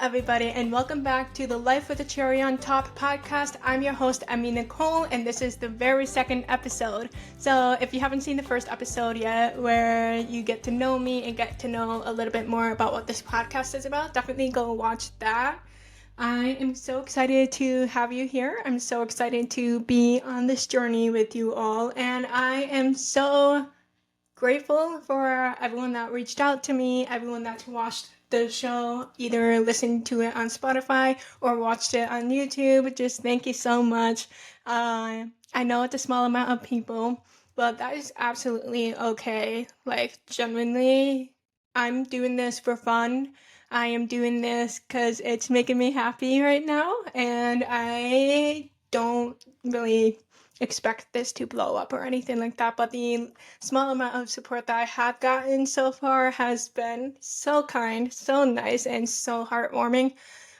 everybody, and welcome back to the Life with a Cherry on Top podcast. I'm your host, Emme Nicole, and this is the very second episode. So if you haven't seen the first episode yet, where you get to know me and get to know a little bit more about what this podcast is about, definitely go watch that. I am so excited to have you here. I'm so excited to be on this journey with you all, and I am so grateful for everyone that reached out to me, everyone that's watched the show, either listened to it on Spotify or watched it on YouTube. Just thank you so much. I know it's a small amount of people, but that is absolutely okay. Like, genuinely, I'm doing this for fun. I am doing this because it's making me happy right now, and I don't really expect this to blow up or anything like that, but the small amount of support that I have gotten so far has been so kind, so nice, and so heartwarming.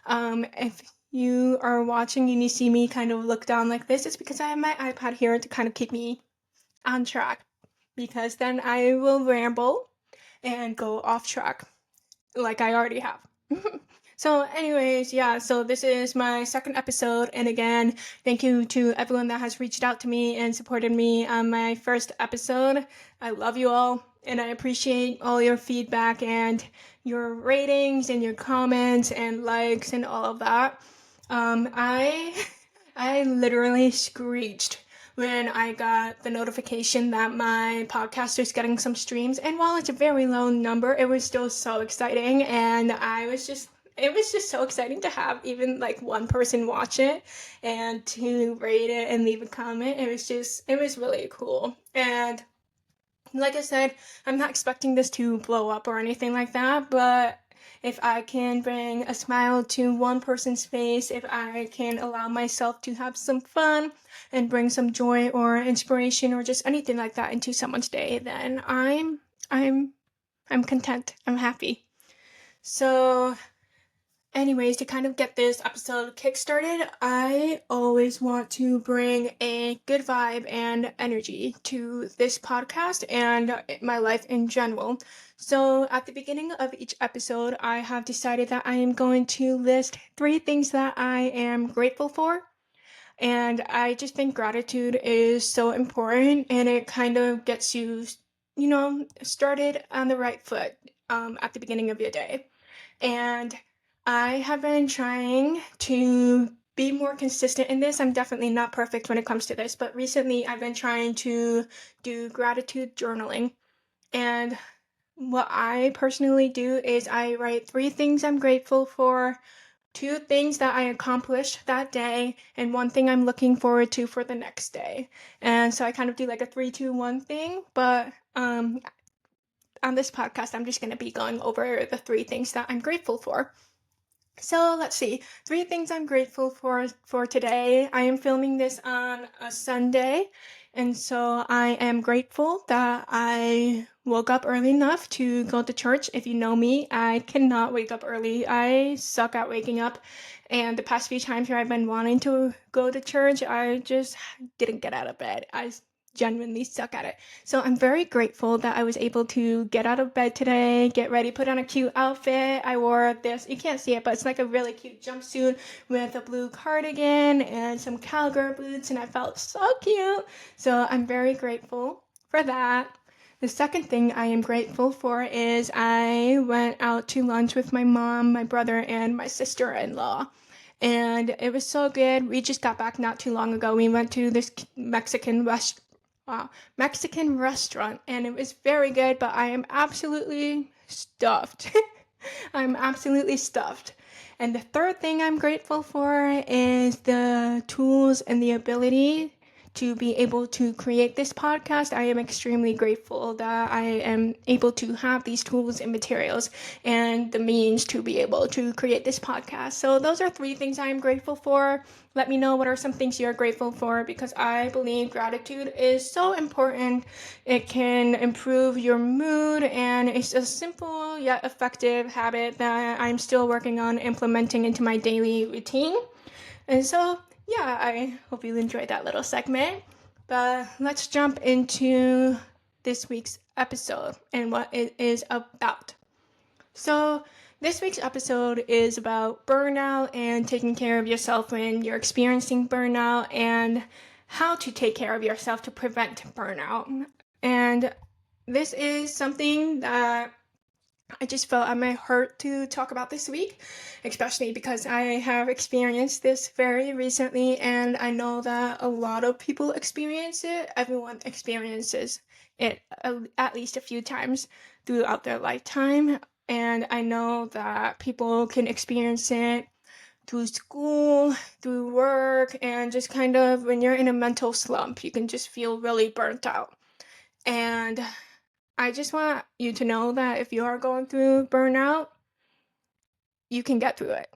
If you are watching and you see me kind of look down like this, it's because I have my iPad here to kind of keep me on track, because then I will ramble and go off track like I already have. So anyways, so this is my second episode, and again, thank you to everyone that has reached out to me and supported me on my first episode. I love you all, and I appreciate all your feedback and your ratings and your comments and likes and all of that. I literally screeched when I got the notification that my podcast is getting some streams, and while it's a very low number, it was still so exciting, and it was just so exciting to have even like one person watch it and to rate it and leave a comment. It was really cool. And like I said, I'm not expecting this to blow up or anything like that, but if I can bring a smile to one person's face, if I can allow myself to have some fun and bring some joy or inspiration or just anything like that into someone's day, then I'm content. I'm happy. So anyways, to kind of get this episode kickstarted, I always want to bring a good vibe and energy to this podcast and my life in general. So at the beginning of each episode, I have decided that I am going to list 3 things that I am grateful for. And I just think gratitude is so important, and it kind of gets you, started on the right foot at the beginning of your day. And I have been trying to be more consistent in this. I'm definitely not perfect when it comes to this, but recently I've been trying to do gratitude journaling. And what I personally do is I write 3 things I'm grateful for, 2 things that I accomplished that day, and 1 thing I'm looking forward to for the next day. And so I kind of do like a 3, 2, 1 thing, but on this podcast, I'm just going to be going over the 3 things that I'm grateful for. So let's see, 3 things I'm grateful for today. I am filming this on a Sunday, and so I am grateful that I woke up early enough to go to church. If you know me, I cannot wake up early. I suck at waking up, and the past few times where I've been wanting to go to church, I just didn't get out of bed. I genuinely suck at it. So I'm very grateful that I was able to get out of bed today, get ready, put on a cute outfit. I wore this, you can't see it, but it's like a really cute jumpsuit with a blue cardigan and some cowgirl boots, and I felt so cute. So I'm very grateful for that. The second thing I am grateful for is I went out to lunch with my mom, my brother, and my sister-in-law. And it was so good. We just got back not too long ago. We went to this Mexican restaurant, and it was very good, but I am absolutely stuffed. I'm absolutely stuffed. And the third thing I'm grateful for is the tools and the ability to be able to create this podcast. I am extremely grateful that I am able to have these tools and materials and the means to be able to create this podcast. So those are 3 things I am grateful for. Let me know what are some things you're grateful for, because I believe gratitude is so important. It can improve your mood, and it's a simple yet effective habit that I'm still working on implementing into my daily routine. And so I hope you enjoyed that little segment. But let's jump into this week's episode and what it is about. So This week's episode is about burnout and taking care of yourself when you're experiencing burnout and how to take care of yourself to prevent burnout. And this is something that I just felt on my heart to talk about this week, especially because I have experienced this very recently, and I know that a lot of people experience it. Everyone experiences it at least a few times throughout their lifetime, and I know that people can experience it through school, through work, and just kind of when you're in a mental slump, you can just feel really burnt out. And I just want you to know that if you are going through burnout, you can get through it.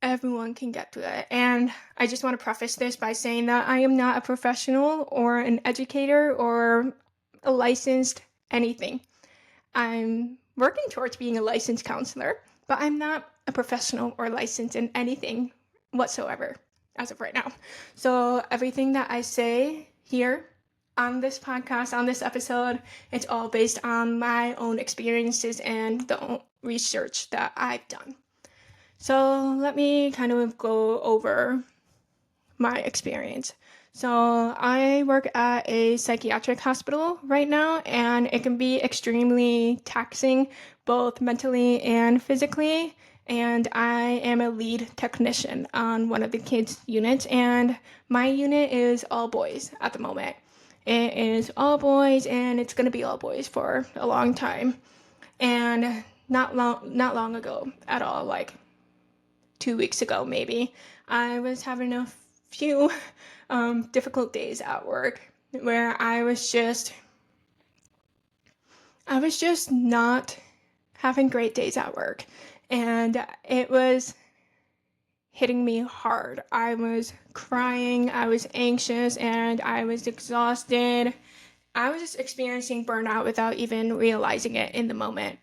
Everyone can get through it. And I just want to preface this by saying that I am not a professional or an educator or a licensed anything. I'm working towards being a licensed counselor, but I'm not a professional or licensed in anything whatsoever as of right now. So everything that I say here on this podcast, on this episode, it's all based on my own experiences and the research that I've done. So let me kind of go over my experience. So I work at a psychiatric hospital right now, and it can be extremely taxing, both mentally and physically. And I am a lead technician on one of the kids' units, and my unit is all boys at the moment. It is all boys, and it's going to be all boys for a long time. And not long ago at all, like 2 weeks ago maybe, I was having a few difficult days at work where I was just not having great days at work, and it was hitting me hard. I was crying, I was anxious, and I was exhausted. I was just experiencing burnout without even realizing it in the moment.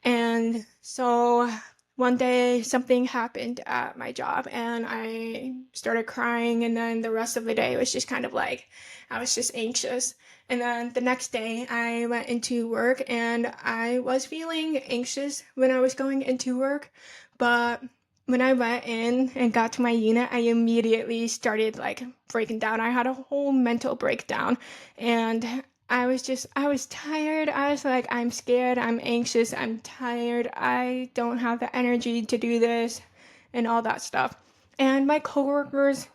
And so one day something happened at my job and I started crying, and then the rest of the day was just kind of like I was just anxious. And then the next day I went into work and I was feeling anxious when I was going into work, but when I went in and got to my unit, I immediately started like breaking down. I had a whole mental breakdown, and I was tired. I was like, I'm scared, I'm anxious, I'm tired, I don't have the energy to do this, and all that stuff. And my coworkers,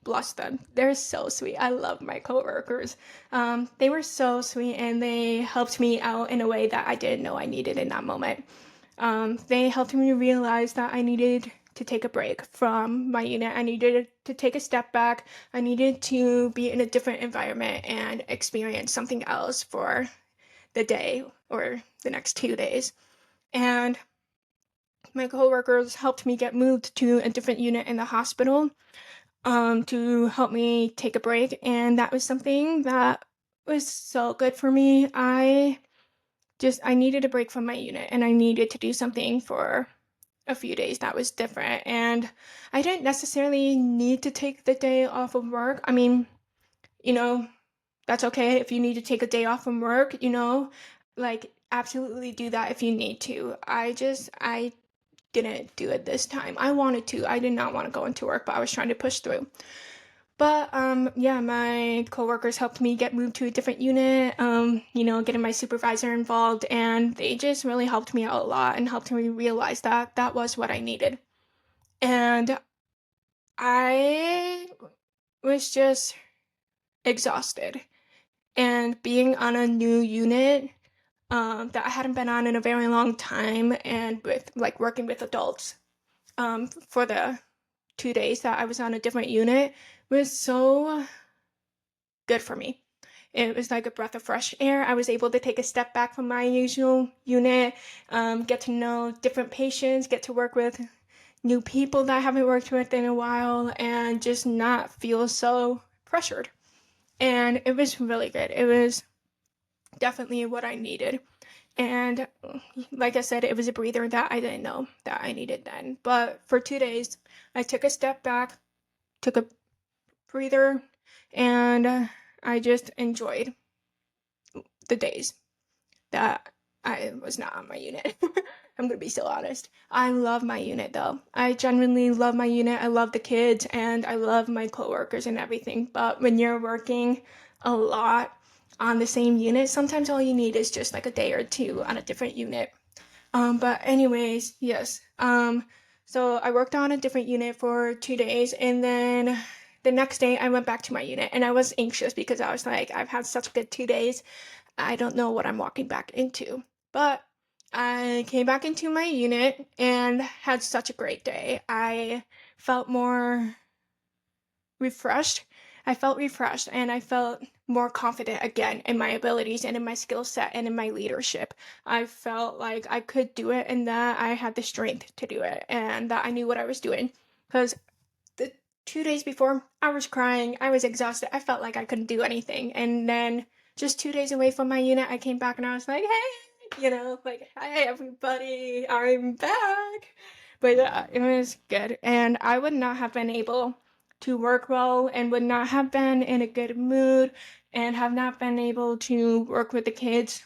bless them, they're so sweet. I love my coworkers. They were so sweet, and they helped me out in a way that I didn't know I needed in that moment. They helped me realize that I needed to take a break from my unit. I needed to take a step back. I needed to be in a different environment and experience something else for the day or the next 2 days. And my coworkers helped me get moved to a different unit in the hospital to help me take a break. And that was something that was so good for me. I needed a break from my unit, and I needed to do something for a few days that was different. And I didn't necessarily need to take the day off of work. I mean, you know, that's okay if you need to take a day off from work, like absolutely do that if you need to. I didn't do it this time. I wanted to. I did not want to go into work, but I was trying to push through. But yeah, my coworkers helped me get moved to a different unit, getting my supervisor involved, and they just really helped me out a lot and helped me realize that that was what I needed. And I was just exhausted. And being on a new unit that I hadn't been on in a very long time, and with like working with adults for the 2 days that I was on a different unit was so good for me. It was like a breath of fresh air. I was able to take a step back from my usual unit, get to know different patients, get to work with new people that I haven't worked with in a while, and just not feel so pressured. And it was really good. It was definitely what I needed. And like I said, it was a breather that I didn't know that I needed then. But for 2 days, I took a step back, took a breather, and I just enjoyed the days that I was not on my unit. I'm gonna be so honest. I love my unit though. I genuinely love my unit. I love the kids and I love my coworkers and everything. But when you're working a lot on the same unit, sometimes all you need is just like a day or two on a different unit. But anyways, yes. So I worked on a different unit for 2 days, and then the next day I went back to my unit, and I was anxious because I was like, I've had such a good 2 days. I don't know what I'm walking back into. But I came back into my unit and had such a great day. I felt more refreshed. I felt refreshed and I felt more confident again in my abilities and in my skill set and in my leadership. I felt like I could do it and that I had the strength to do it and that I knew what I was doing. Because the 2 days before, I was crying, I was exhausted, I felt like I couldn't do anything. And then just 2 days away from my unit, I came back and I was like, hey, like, hey, everybody, I'm back. But yeah, it was good. And I would not have been able to work well and would not have been in a good mood and have not been able to work with the kids,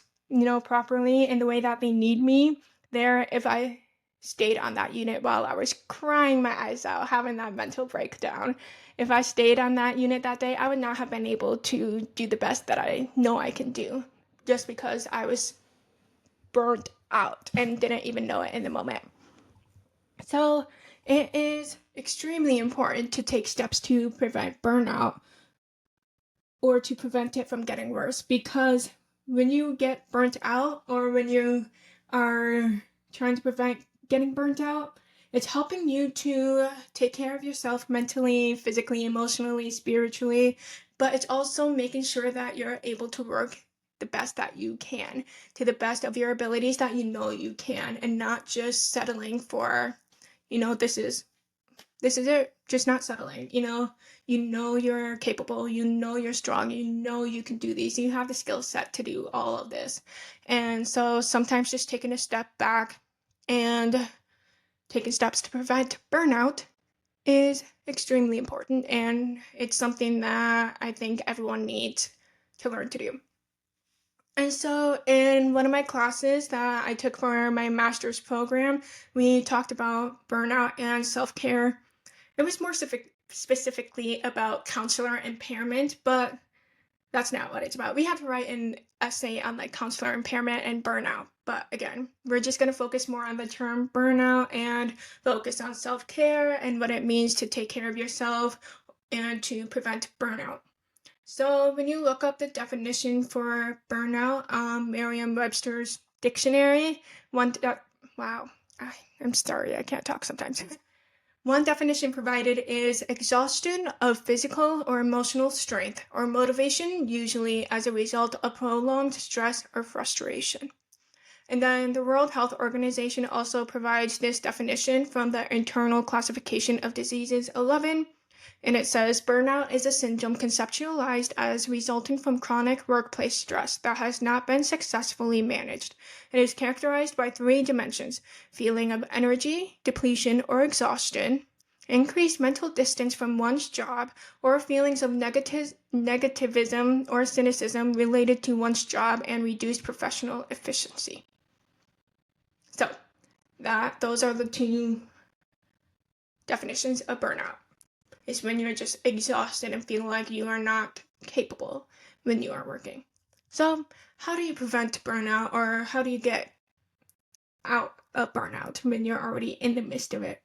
properly in the way that they need me there if I stayed on that unit while I was crying my eyes out, having that mental breakdown. If I stayed on that unit that day, I would not have been able to do the best that I know I can do just because I was burnt out and didn't even know it in the moment. So it is extremely important to take steps to prevent burnout or to prevent it from getting worse, because when you get burnt out or when you are trying to prevent getting burnt out, it's helping you to take care of yourself mentally, physically, emotionally, spiritually, but it's also making sure that you're able to work the best that you can, to the best of your abilities that you know you can, and not just settling for, this is it, just not settling. You're capable, you're strong, you can do these, you have the skill set to do all of this. And so sometimes just taking a step back and taking steps to prevent burnout is extremely important, and it's something that I think everyone needs to learn to do. And so, in one of my classes that I took for my master's program, we talked about burnout and self care. It was more specifically about counselor impairment, but that's not what it's about. We have to write an essay on like counselor impairment and burnout. But again, we're just going to focus more on the term burnout and focus on self-care and what it means to take care of yourself and to prevent burnout. So when you look up the definition for burnout, Merriam-Webster's dictionary, wow, I'm sorry, I can't talk sometimes. One definition provided is exhaustion of physical or emotional strength or motivation, usually as a result of prolonged stress or frustration. And then the World Health Organization also provides this definition from the Internal Classification of Diseases 11, and it says burnout is a syndrome conceptualized as resulting from chronic workplace stress that has not been successfully managed. It is characterized by 3 dimensions: feeling of energy, depletion, or exhaustion, increased mental distance from one's job, or feelings of negativism or cynicism related to one's job, and reduced professional efficiency. So, those are the 2 definitions of burnout. Is when you're just exhausted and feel like you are not capable when you are working. So, how do you prevent burnout, or how do you get out of burnout when you're already in the midst of it?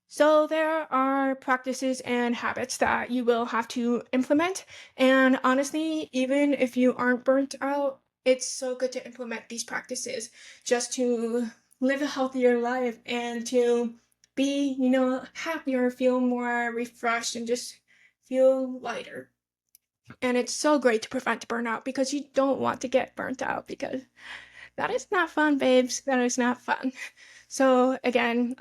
So, there are practices and habits that you will have to implement. And honestly, even if you aren't burnt out, it's so good to implement these practices just to live a healthier life and to be, happier, feel more refreshed, and just feel lighter. And it's so great to prevent burnout because you don't want to get burnt out, because that is not fun, babes. That is not fun. So again,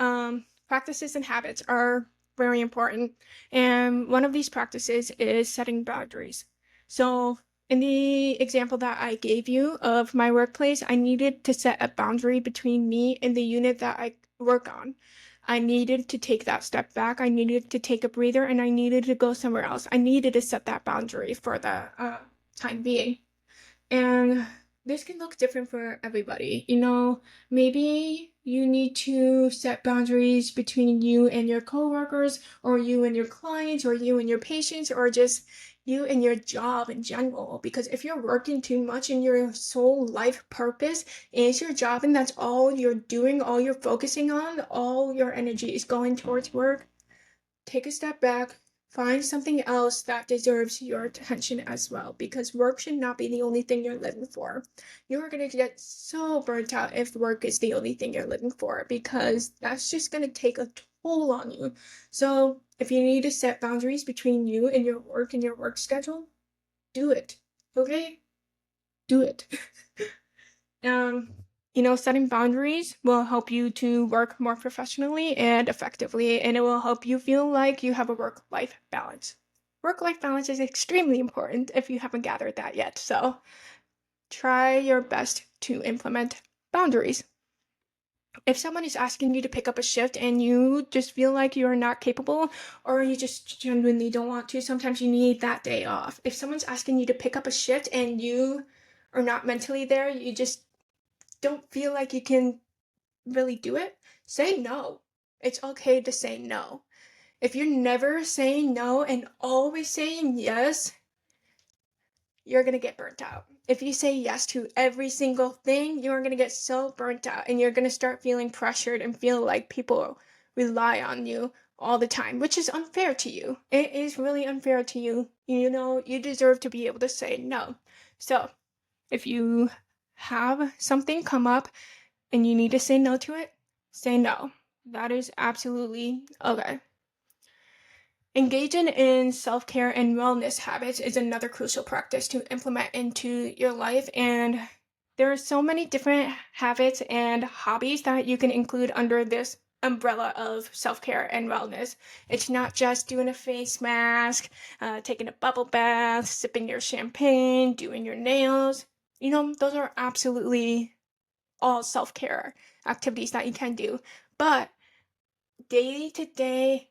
practices and habits are very important. And one of these practices is setting boundaries. So in the example that I gave you of my workplace, I needed to set a boundary between me and the unit that I work on. I needed to take that step back. I needed to take a breather, and I needed to go somewhere else. I needed to set that boundary for the time being. And this can look different for everybody. Maybe You need to set boundaries between you and your coworkers, or you and your clients, or you and your patients, or just you and your job in general. Because if you're working too much and your sole life purpose is your job and that's all you're doing, all you're focusing on, all your energy is going towards work, take a step back, find something else that deserves your attention as well, because work should not be the only thing you're living for. You're going to get so burnt out if work is the only thing you're living for, because that's just going to take a toll on you. So if you need to set boundaries between you and your work schedule, do it. Okay? Do it. Setting boundaries will help you to work more professionally and effectively, and it will help you feel like you have a work-life balance. Work-life balance is extremely important if you haven't gathered that yet, so try your best to implement boundaries. If someone is asking you to pick up a shift and you just feel like you're not capable, or you just genuinely don't want to, sometimes you need that day off. If someone's asking you to pick up a shift and you are not mentally there, you just don't feel like you can really do it, say no. It's okay to say no. If you're never saying no and always saying yes, you're going to get burnt out. If you say yes to every single thing, you're going to get so burnt out and you're going to start feeling pressured and feel like people rely on you all the time, which is unfair to you. It is really unfair to you. You deserve to be able to say no. So, if you have something come up and you need to say no to it, say no. That is absolutely okay. Engaging in self-care and wellness habits is another crucial practice to implement into your life, and there are so many different habits and hobbies that you can include under this umbrella of self-care and wellness. It's not just doing a face mask, taking a bubble bath, sipping your champagne, doing your nails. Those are absolutely all self-care activities that you can do. But day-to-day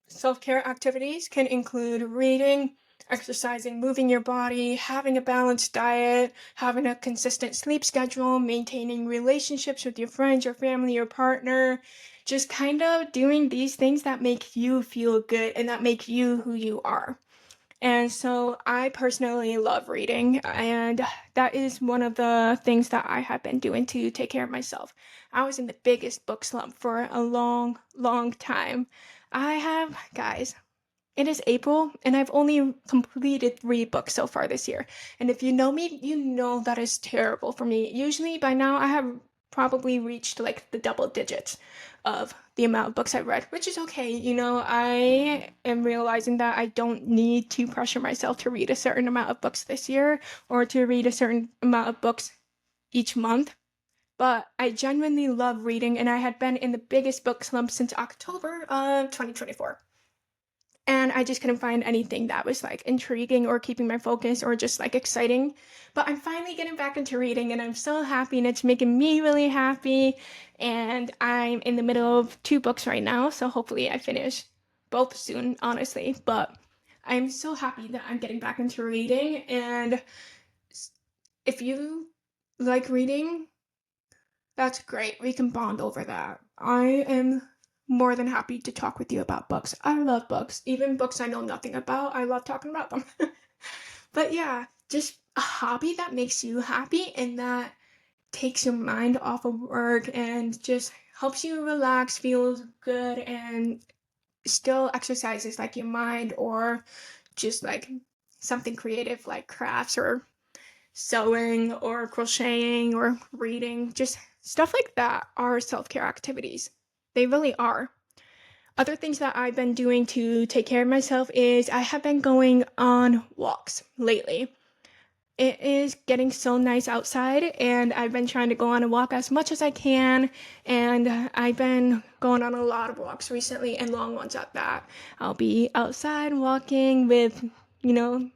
self-care activities can include reading, exercising, moving your body, having a balanced diet, having a consistent sleep schedule, maintaining relationships with your friends, your family, your partner, just kind of doing these things that make you feel good and that make you who you are. And so I personally love reading, and that is one of the things that I have been doing to take care of myself. I was in the biggest book slump for a long, long time. Guys, it is April, and I've only completed 3 books so far this year. And if you know me, you know that is terrible for me. Usually by now I have probably reached like the double digits of the amount of books I've read, which is okay. I am realizing that I don't need to pressure myself to read a certain amount of books this year or to read a certain amount of books each month. But I genuinely love reading, and I had been in the biggest book slump since October of 2024. And I just couldn't find anything that was like intriguing or keeping my focus or just like exciting. But I'm finally getting back into reading, and I'm so happy, and it's making me really happy. And I'm in the middle of 2 books right now, so hopefully I finish both soon, honestly. But I'm so happy that I'm getting back into reading. And if you like reading, that's great. We can bond over that. I am more than happy to talk with you about books. I love books. Even books I know nothing about, I love talking about them. But yeah, just a hobby that makes you happy and that takes your mind off of work and just helps you relax, feels good, and still exercises like your mind, or just like something creative like crafts or sewing or crocheting or reading. Just stuff like that are self-care activities. They really are. Other things that I've been doing to take care of myself is I have been going on walks lately. It is getting so nice outside, and I've been trying to go on a walk as much as I can, and I've been going on a lot of walks recently, and long ones at that. I'll be outside walking with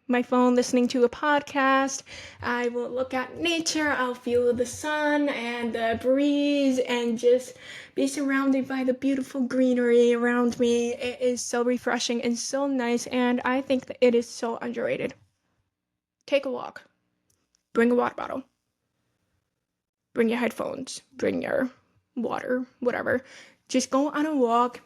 my phone, listening to a podcast. I will look at nature. I'll feel the sun and the breeze and just be surrounded by the beautiful greenery around me. It is so refreshing and so nice, and I think that it is so underrated. Take a walk. Bring a water bottle. Bring your headphones. Bring your water, whatever. Just go on a walk,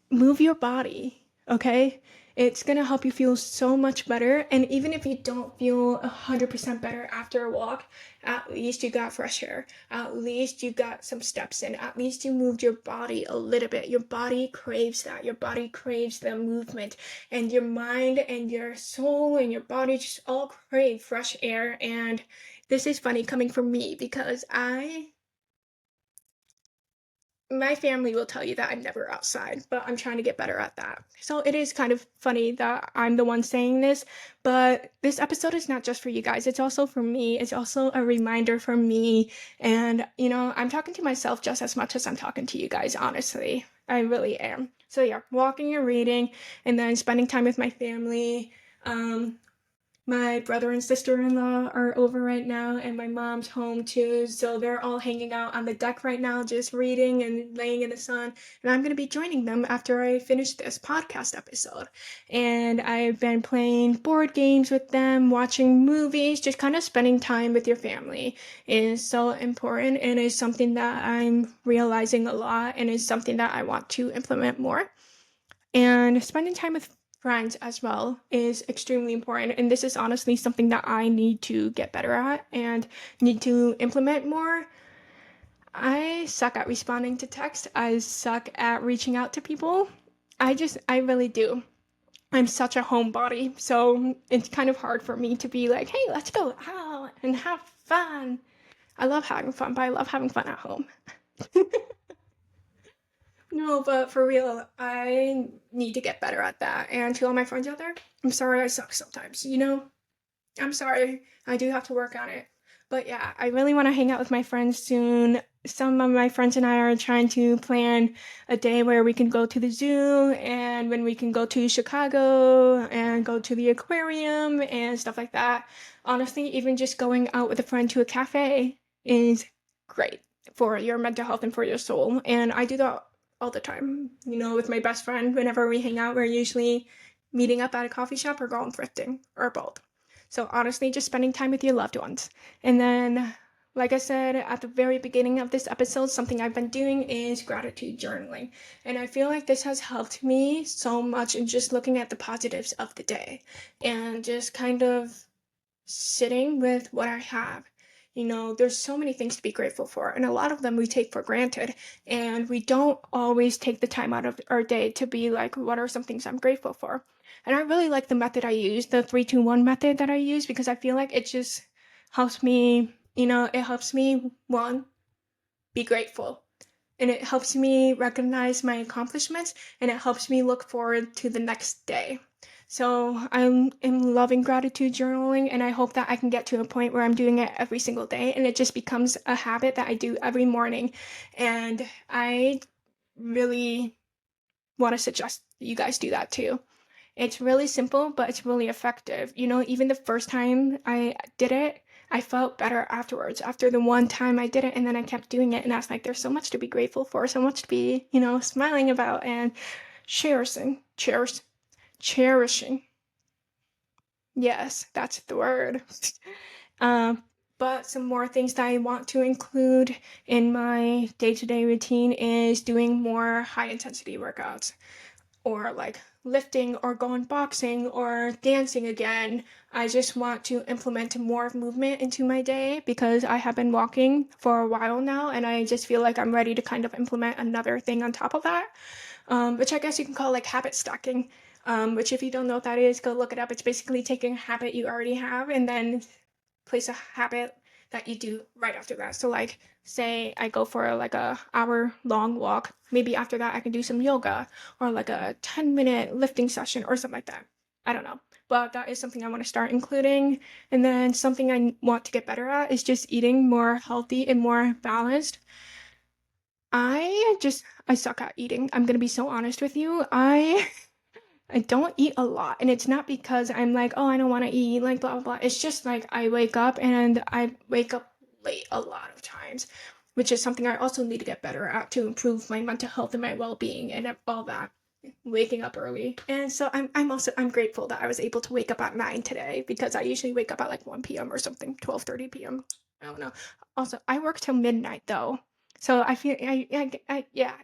move your body, okay? It's gonna help you feel so much better. And even if you don't feel 100% better after a walk, at least you got fresh air. At least you got some steps in. At least you moved your body a little bit. Your body craves that. Your body craves the movement. And your mind and your soul and your body just all crave fresh air. And this is funny coming from me because my family will tell you that I'm never outside, but I'm trying to get better at that. So it is kind of funny that I'm the one saying this, but this episode is not just for you guys. It's also for me. It's also a reminder for me. And, I'm talking to myself just as much as I'm talking to you guys, honestly. I really am. So yeah, walking and reading, and then spending time with my family. My brother and sister-in-law are over right now, and my mom's home too. So they're all hanging out on the deck right now, just reading and laying in the sun. And I'm going to be joining them after I finish this podcast episode. And I've been playing board games with them, watching movies, just kind of spending time with your family is so important, and is something that I'm realizing a lot, and is something that I want to implement more. And spending time with friends as well is extremely important. And this is honestly something that I need to get better at and need to implement more. I suck at responding to text. I suck at reaching out to people. I really do. I'm such a homebody, so it's kind of hard for me to be like, hey, let's go out and have fun. I love having fun, but I love having fun at home. No, but for real, I need to get better at that. And to all my friends out there, I'm sorry I suck sometimes, I'm sorry. I do have to work on it. But yeah, I really want to hang out with my friends soon. Some of my friends and I are trying to plan a day where we can go to the zoo, and when we can go to Chicago and go to the aquarium and stuff like that. Honestly, even just going out with a friend to a cafe is great for your mental health and for your soul. And I do that all the time. With my best friend, whenever we hang out, we're usually meeting up at a coffee shop or going thrifting or both. So honestly, just spending time with your loved ones. And then, like I said at the very beginning of this episode, something I've been doing is gratitude journaling. And I feel like this has helped me so much in just looking at the positives of the day and just kind of sitting with what I have. There's so many things to be grateful for, and a lot of them we take for granted, and we don't always take the time out of our day to be like, what are some things I'm grateful for? And I really like the method I use, the 3-2-1 method that I use, because I feel like it just helps me, it helps me, one, be grateful. And it helps me recognize my accomplishments, and it helps me look forward to the next day. So I'm loving gratitude journaling, and I hope that I can get to a point where I'm doing it every single day, and it just becomes a habit that I do every morning. And I really want to suggest you guys do that too. It's really simple, but it's really effective. Even the first time I did it, I felt better afterwards. After the one time I did it, and then I kept doing it, and I was like, there's so much to be grateful for, so much to be, smiling about and cherishing. Yes, that's the word. um, but some more things that I want to include in my day-to-day routine is doing more high-intensity workouts, or like lifting or going boxing or dancing again. I just want to implement more movement into my day because I have been walking for a while now, and I just feel like I'm ready to kind of implement another thing on top of that, which I guess you can call like habit stacking, which if you don't know what that is, go look it up. It's basically taking a habit you already have and then place a habit that you do right after that. So like, say I go for like a hour long walk, maybe after that I can do some yoga or like a 10-minute lifting session or something like that. I don't know, but that is something I want to start including. And then something I want to get better at is just eating more healthy and more balanced. I suck at eating. I'm gonna be so honest with you. I don't eat a lot, and it's not because I'm like, oh, I don't want to eat, like blah blah blah. It's just like I wake up late a lot of times, which is something I also need to get better at to improve my mental health and my well-being and all that. Waking up early. And so I'm grateful that I was able to wake up at 9 today, because I usually wake up at like 1 p.m. or something, 12:30 p.m. I don't know. Also, I work till midnight though. So I feel, yeah,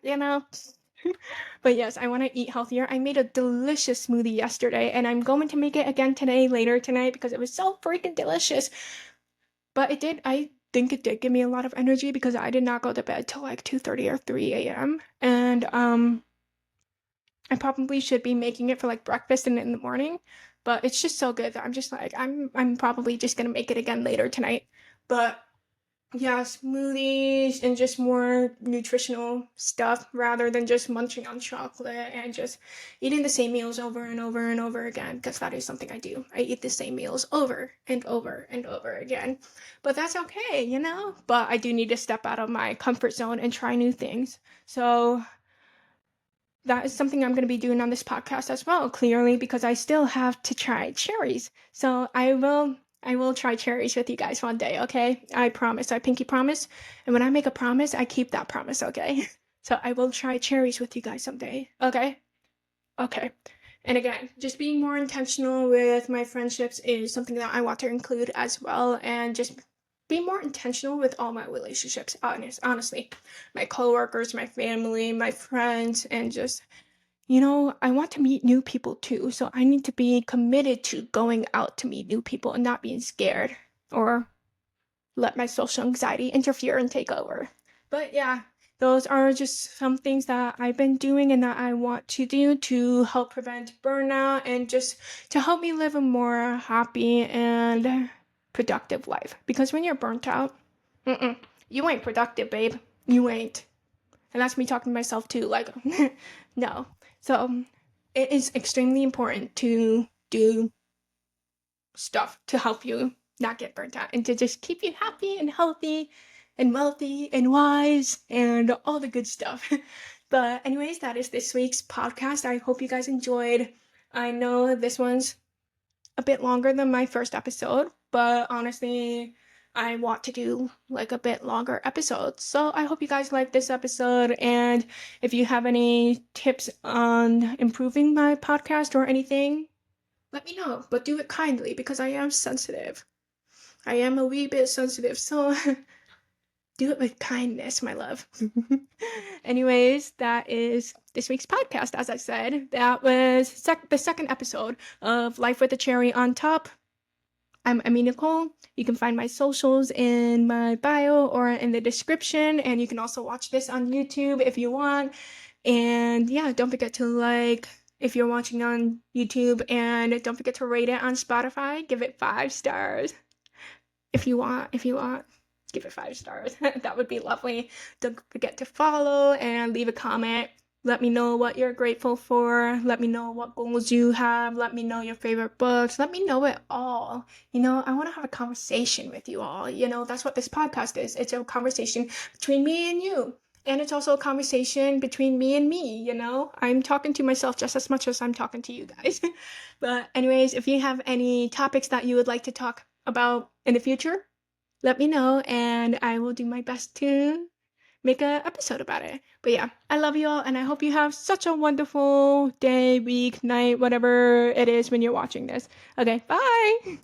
But yes, I want to eat healthier. I made a delicious smoothie yesterday, and I'm going to make it again today, later tonight, because it was so freaking delicious. But I think it did give me a lot of energy because I did not go to bed till like 2:30 or 3 a.m. And I probably should be making it for like breakfast and in the morning, but it's just so good that I'm just like I'm probably just gonna make it again later tonight. But yeah, smoothies and just more nutritional stuff rather than just munching on chocolate and just eating the same meals over and over and over again, because that is something I do. I eat the same meals over and over and over again. But that's okay. But I do need to step out of my comfort zone and try new things. So that is something I'm going to be doing on this podcast as well, clearly, because I still have to try cherries. So I will try cherries with you guys one day, okay? I promise. I pinky promise. And when I make a promise, I keep that promise, okay? So I will try cherries with you guys someday, okay? Okay. And again, just being more intentional with my friendships is something that I want to include as well, and just be more intentional with all my relationships, honestly. My coworkers, my family, my friends, and just I want to meet new people too, so I need to be committed to going out to meet new people and not being scared or let my social anxiety interfere and take over. But yeah, those are just some things that I've been doing and that I want to do to help prevent burnout and just to help me live a more happy and productive life. Because when you're burnt out, you ain't productive, babe. You ain't. And that's me talking to myself too, like, no. So it is extremely important to do stuff to help you not get burnt out and to just keep you happy and healthy and wealthy and wise and all the good stuff. But anyways, that is this week's podcast. I hope you guys enjoyed. I know this one's a bit longer than my first episode, but honestly, I want to do like a bit longer episodes. So I hope you guys like this episode. And if you have any tips on improving my podcast or anything, let me know. But do it kindly because I am sensitive. I am a wee bit sensitive. So do it with kindness, my love. Anyways, that is this week's podcast. As I said, that was the second episode of Life with a Cherry on Top. I'm Emme Nicole. You can find my socials in my bio or in the description, and you can also watch this on YouTube if you want. And yeah, don't forget to like if you're watching on YouTube, and don't forget to rate it on Spotify. Give it 5 stars if you want. Give it 5 stars. That would be lovely. Don't forget to follow and leave a comment. Let me know what you're grateful for. Let me know what goals you have. Let me know your favorite books. Let me know it all. I want to have a conversation with you all. That's what this podcast is. It's a conversation between me and you. And it's also a conversation between me and me. I'm talking to myself just as much as I'm talking to you guys. But anyways, if you have any topics that you would like to talk about in the future, let me know and I will do my best to make an episode about it. But yeah, I love you all and I hope you have such a wonderful day, week, night, whatever it is when you're watching this. Okay, bye!